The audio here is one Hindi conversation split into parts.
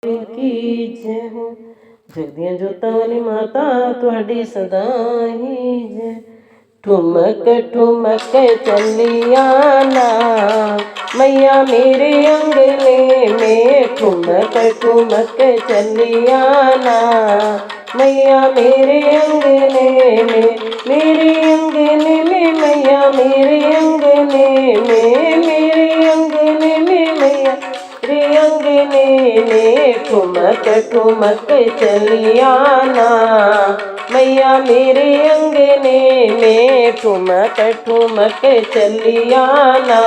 की जय हो। जगदियां जोतां वाली माता तुहाडी सदा ही जय। ठुमक ठुमक चलिया ना मैया मेरे अंगने में, ठुमक ठुमक चलिया ना मैया मेरे अंगने में, मेरे अंगने में मैया मेरे अंगने में, मेरे अंगने में मैया मेरे अंगने में, ठुमक ठुमक चलिया ना मैया मेरे अंगने में, ठुमक ठुमक चलिया ना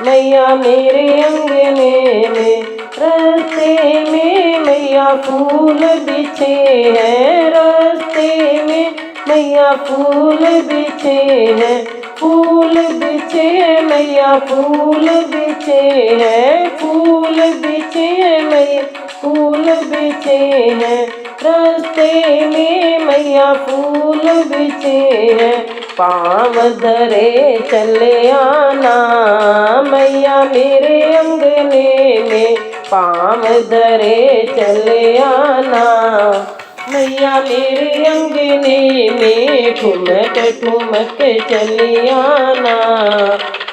मैया मेरे अंगने में। रास्ते में मैया फूल बिछे हैं, रास्ते में मैया फूल बिछे हैं, फूल बिछे मैया फूल बिछे हैं, फूल बिछे मैया फूल बिछे हैं। रास्ते में मैया फूल बिछे हैं, पाँव धरे चले आना मैया मेरे अंगने में, पाँव धरे चले आना मैया मेरे अंगने में, ठुमक ठुमक चले आना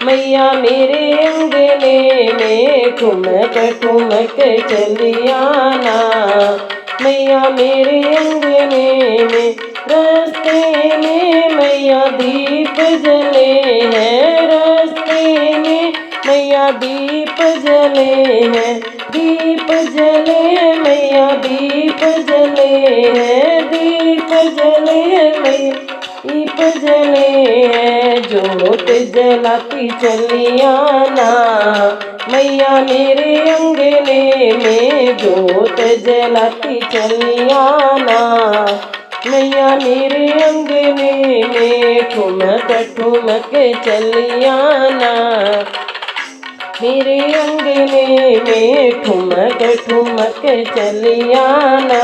मैया मेरे अंगने में, ठुमक ठुमक चले आना मैया मेरे अंगने में। रास्ते में मैया दीप जले हैं, रास्ते में मैया दीप जले हैं, दीप जले मैया दीप जले हैं, दीप जले मैया दीप जले हैं। जोत जलाती चली आना मैया मेरे अंगने में, जोत जलाती चली आना मैया मेरे अंगने में, ठुमक ठुमक चली आना मेरे अंगने में, ठुमक ठुमक चली आना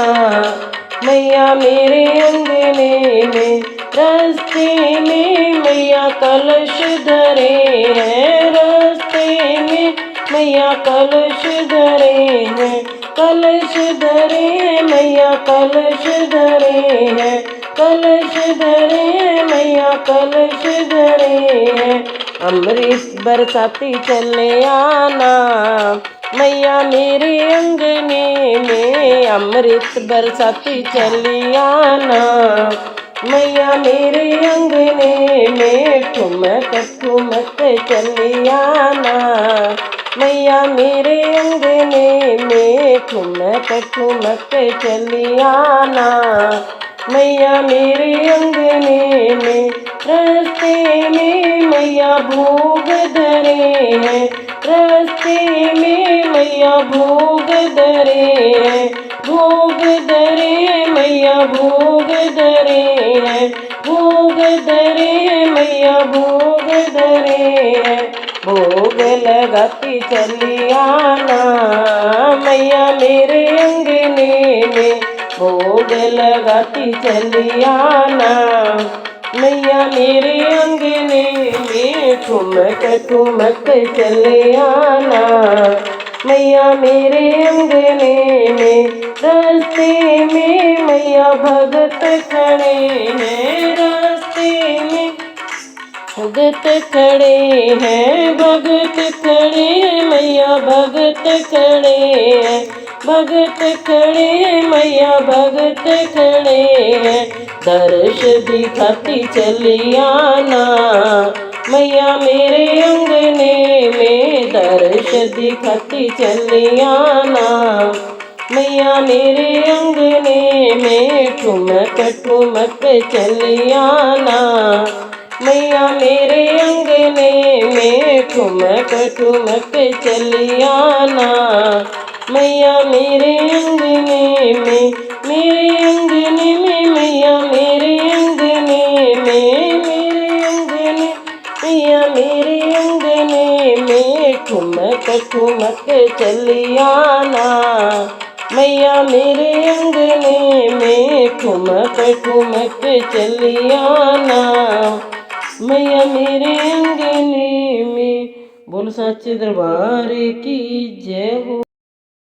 मैया मेरे अंगने में। रास्ते में मैया कलश धरे हैं, रास्ते में मैया कलश धरे हैं, कलश धरे मैया कलश धरे हैं, कलश धरे मैया कलश धरे हैं। अमृत बरसाती चले आना मैया मेरे अंगने में, अमृत बरसाती चली आना मैया मेरे अंगने में, ठुमक ठुमक चली आना मैया मेरे अंगने में, ठुमक ठुमक चली आना मैया मेरे अंगने में। रास्ते में मैया भोग धरे हैं, रास्ते में मैया भोग धरे हैं, भोग धरे मैया भोग धरे हैं, भोग धरे मैया भोग धरे हैं। भोग लगाती चली आना मैया मेरे अंगने में, भोग लगाती चली आना मैया मेरे अंगने में, ठुमक ठुमक चले आना मैया मेरे अंगने में। रास्ते में मैया भगत खड़े हैं, रास्ते में भगत खड़े हैं, भगत खड़े हैं मैया भगत खड़े हैं, भगत खड़े मैया भगत खड़े हैं। दर्श दिखाती चली आना मैया मेरे अंगने में, दर्श दिखाती चली आना मैया मेरे अंगने में, ठुमक ठुमक चली आना मैया मेरे अंगने में, ठुमक ठुमक चली आना मैया मेरे अंगने में, मेरे अंगने में मैया मेरे अंगने में, मेरे अंगने मैया मेरे अंगने में, ठुमक ठुमक चली आना मैया मेरे अंगने में, ठुमक ठुमक चली आना मैया मेरे अंगने में। बोल सच्चे दरबार की जय हो।